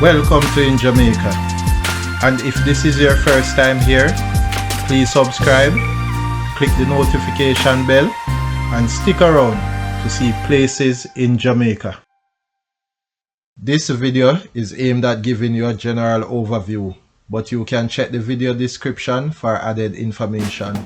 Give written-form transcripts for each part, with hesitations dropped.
Welcome to In Jamaica. And if this is your first time here, please subscribe, click the notification bell, and stick around to see places in Jamaica. This video is aimed at giving you a general overview, but you can check the video description for added information.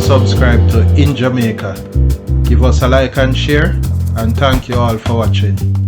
subscribe to In Jamaica. Give us a like and share, and thank you all for watching.